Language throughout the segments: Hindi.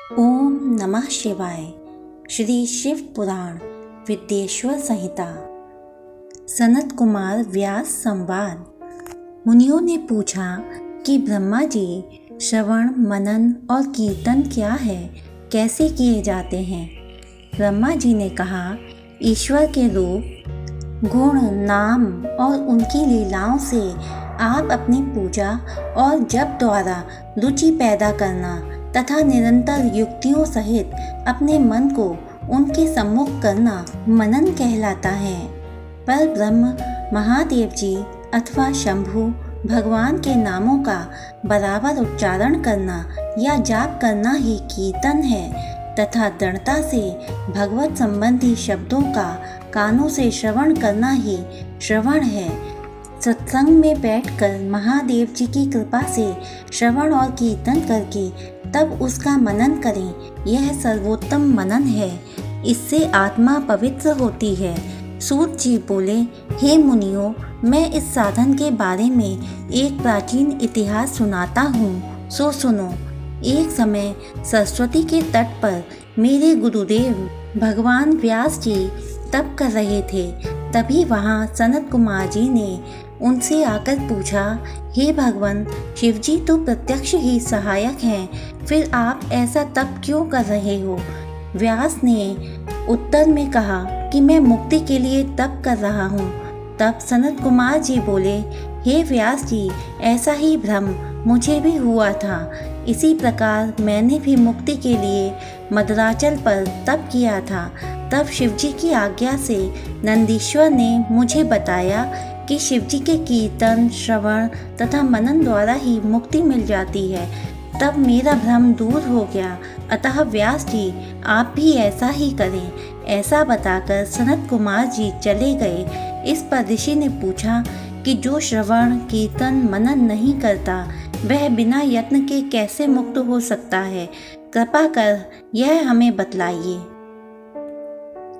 ओम नमः शिवाय। श्री शिव पुराण विद्येश्वर संहिता। सनत कुमार व्यास संवाद। मुनियों ने पूछा कि ब्रह्मा जी, श्रवण, मनन और कीर्तन क्या है, कैसे किए जाते हैं? ब्रह्मा जी ने कहा, ईश्वर के रूप, गुण, नाम और उनकी लीलाओं से आप अपनी पूजा और जप द्वारा रुचि पैदा करना तथा निरंतर युक्तियों सहित अपने मन को उनके सम्मुख करना मनन कहलाता है। पर ब्रह्म, महादेव जी अथवा शंभु भगवान के नामों का बराबर उच्चारण करना या जाप करना ही कीर्तन है तथा दृढ़ता से भगवत संबंधी शब्दों का कानों से श्रवण करना ही श्रवण है। सत्संग में बैठकर महादेव जी की कृपा से श्रवण और कीर्तन करके तब उसका मनन करें, यह सर्वोत्तम मनन है। इससे आत्मा पवित्र होती है। सूत जी बोले, हे मुनियों, मैं इस साधन के बारे में एक प्राचीन इतिहास सुनाता हूँ, सो सुनो। एक समय सरस्वती के तट पर मेरे गुरुदेव भगवान व्यास जी तप कर रहे थे। तभी वहाँ सनत कुमार जी ने उनसे आकर पूछा, हे भगवान, शिवजी तो प्रत्यक्ष ही सहायक हैं, फिर आप ऐसा तप क्यों कर रहे हो? व्यास ने उत्तर में कहा कि मैं मुक्ति के लिए तप कर रहा हूँ। तब सनत कुमार जी बोले, हे व्यास जी, ऐसा ही भ्रम मुझे भी हुआ था। इसी प्रकार मैंने भी मुक्ति के लिए मदराचल पर तप किया था। तब शिवजी की आज्ञा से नंदीश्वर ने मुझे बताया कि शिवजी के कीर्तन, श्रवण तथा मनन द्वारा ही मुक्ति मिल जाती है। तब मेरा भ्रम दूर हो गया। अतः व्यास जी, आप भी ऐसा ही करें। ऐसा बताकर सनत कुमार जी चले गए। इस पर ऋषि ने पूछा कि जो श्रवण, कीर्तन, मनन नहीं करता, वह बिना यत्न के कैसे मुक्त हो सकता है? कृपा कर यह हमें बतलाइए।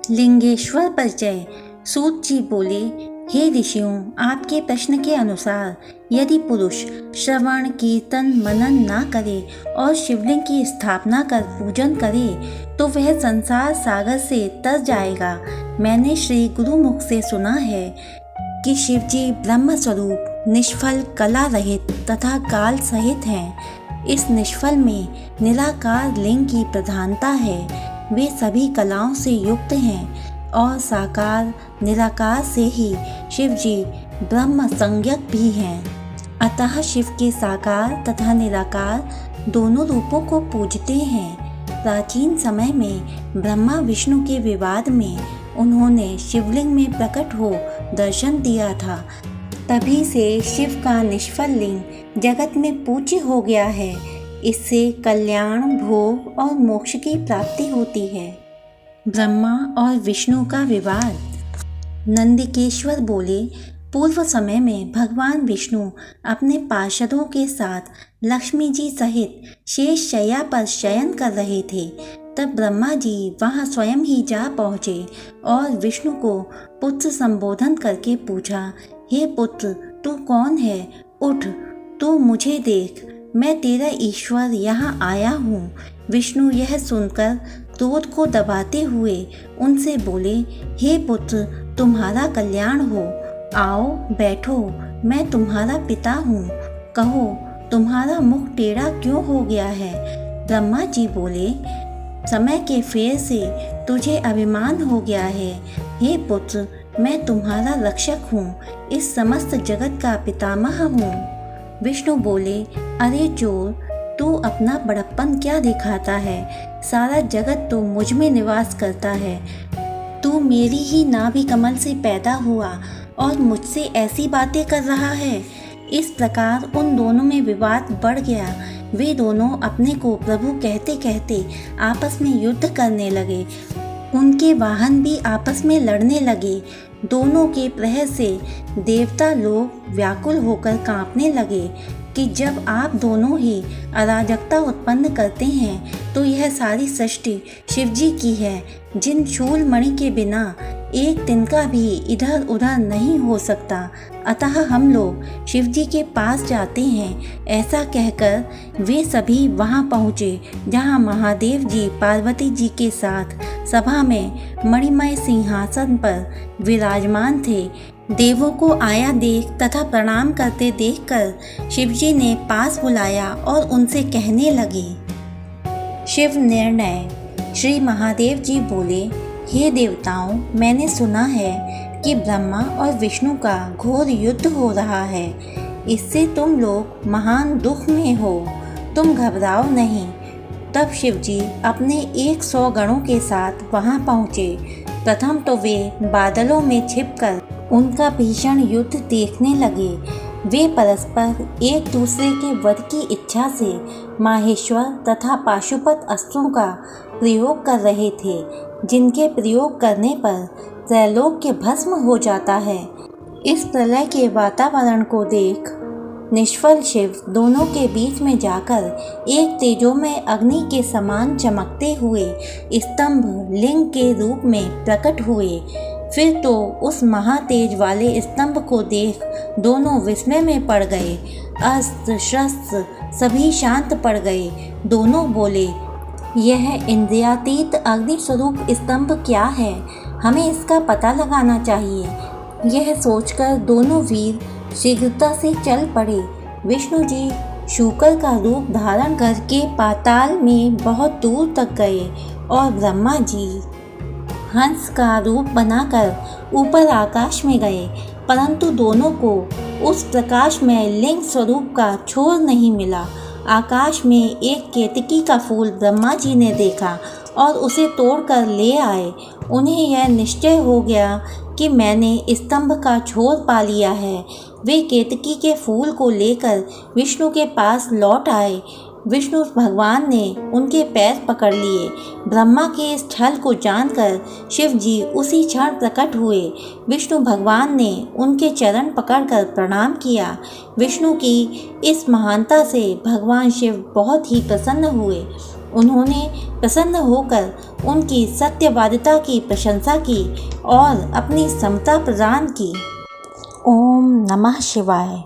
लिंगेश्वर परिचय। सूत जी बोले, हे ऋषियों, आपके प्रश्न के अनुसार यदि पुरुष श्रवण, कीर्तन, मनन ना करे और शिवलिंग की स्थापना कर पूजन करे तो वह संसार सागर से तर जाएगा। मैंने श्री गुरुमुख से सुना है कि शिवजी ब्रह्म स्वरूप, निष्फल, कला रहित तथा काल सहित हैं। इस निष्फल में निराकार लिंग की प्रधानता है। वे सभी कलाओं से युक्त हैं और साकार निराकार से ही शिवजी ब्रह्म संज्ञक भी हैं। अतः शिव के साकार तथा निराकार दोनों रूपों को पूजते हैं। प्राचीन समय में ब्रह्मा विष्णु के विवाद में उन्होंने शिवलिंग में प्रकट हो दर्शन दिया था। तभी से शिव का निष्फल लिंग जगत में पूज्य हो गया है। इससे कल्याण, भोग और मोक्ष की प्राप्ति होती है। ब्रह्मा और विष्णु का विवाद। नंदिकेश्वर बोले, पूर्व समय में भगवान विष्णु अपने पार्षदों के साथ लक्ष्मी जी सहित शेष शैया पर शयन कर रहे थे। तब ब्रह्मा जी वहां स्वयं ही जा पहुँचे और विष्णु को पुत्र संबोधन करके पूछा, हे पुत्र, तू कौन है? उठ, तू मुझे देख, मैं तेरा ईश्वर यहाँ आया हूँ। विष्णु यह सुनकर क्रोध को दबाते हुए उनसे बोले, हे पुत्र, तुम्हारा कल्याण हो। आओ बैठो, मैं तुम्हारा पिता हूँ। कहो, तुम्हारा मुख टेढ़ा क्यों हो गया है? ब्रह्मा जी बोले, समय के फेर से तुझे अभिमान हो गया है। हे पुत्र, मैं तुम्हारा रक्षक हूँ, इस समस्त जगत का पितामह हूँ। विष्णु बोले, अरे चोर, तू अपना बड़प्पन क्या दिखाता है? सारा जगत तो मुझ में निवास करता है। तू मेरी ही नाभि कमल से पैदा हुआ और मुझसे ऐसी बातें कर रहा है। इस प्रकार उन दोनों में विवाद बढ़ गया। वे दोनों अपने को प्रभु कहते कहते आपस में युद्ध करने लगे। उनके वाहन भी आपस में लड़ने लगे। दोनों के प्रहर से देवता लोग व्याकुल होकर कांपने लगे कि जब आप दोनों ही अराजकता उत्पन्न करते हैं तो यह सारी सृष्टि शिवजी की है, जिन शूल मणि के बिना एक तिनका भी इधर उधर नहीं हो सकता। अतः हम लोग शिव जी के पास जाते हैं। ऐसा कहकर वे सभी वहां पहुँचे जहां महादेव जी पार्वती जी के साथ सभा में मणिमय सिंहासन पर विराजमान थे। देवों को आया देख तथा प्रणाम करते देखकर शिव जी ने पास बुलाया और उनसे कहने लगे, शिव निर्णय। श्री महादेव जी बोले, हे देवताओं, मैंने सुना है कि ब्रह्मा और विष्णु का घोर युद्ध हो रहा है। इससे तुम लोग महान दुख में हो। तुम घबराओ नहीं। तब शिव जी अपने 100 गणों के साथ वहां पहुँचे। प्रथम तो वे बादलों में छिपकर उनका भीषण युद्ध देखने लगे। वे परस्पर एक दूसरे के वध की इच्छा से माहेश्वर तथा पाशुपत अस्त्रों का प्रयोग कर रहे थे, जिनके प्रयोग करने पर त्रैलोक्य भस्म हो जाता है। इस प्रलय के वातावरण को देख निष्फल शिव दोनों के बीच में जाकर एक तेजोमय अग्नि के समान चमकते हुए स्तंभ लिंग के रूप में प्रकट हुए। फिर तो उस महातेज वाले स्तंभ को देख दोनों विस्मय में पड़ गए। अस्त्र शस्त्र सभी शांत पड़ गए। दोनों बोले, यह इंद्रियातीत अग्नि स्वरूप स्तंभ क्या है? हमें इसका पता लगाना चाहिए। यह सोचकर दोनों वीर शीघ्रता से चल पड़े। विष्णु जी शूकर का रूप धारण करके पाताल में बहुत दूर तक गए और ब्रह्मा जी हंस का रूप बनाकर ऊपर आकाश में गए, परंतु दोनों को उस प्रकाश में लिंग स्वरूप का छोर नहीं मिला। आकाश में एक केतकी का फूल ब्रह्मा जी ने देखा और उसे तोड़कर ले आए। उन्हें यह निश्चय हो गया कि मैंने स्तंभ का छोर पा लिया है। वे केतकी के फूल को लेकर विष्णु के पास लौट आए। विष्णु भगवान ने उनके पैर पकड़ लिए। ब्रह्मा के इस छल को जानकर शिव जी उसी क्षण प्रकट हुए। विष्णु भगवान ने उनके चरण पकड़कर प्रणाम किया। विष्णु की इस महानता से भगवान शिव बहुत ही प्रसन्न हुए। उन्होंने प्रसन्न होकर उनकी सत्यवादिता की प्रशंसा की और अपनी समता प्रदान की। ओम नमः शिवाय।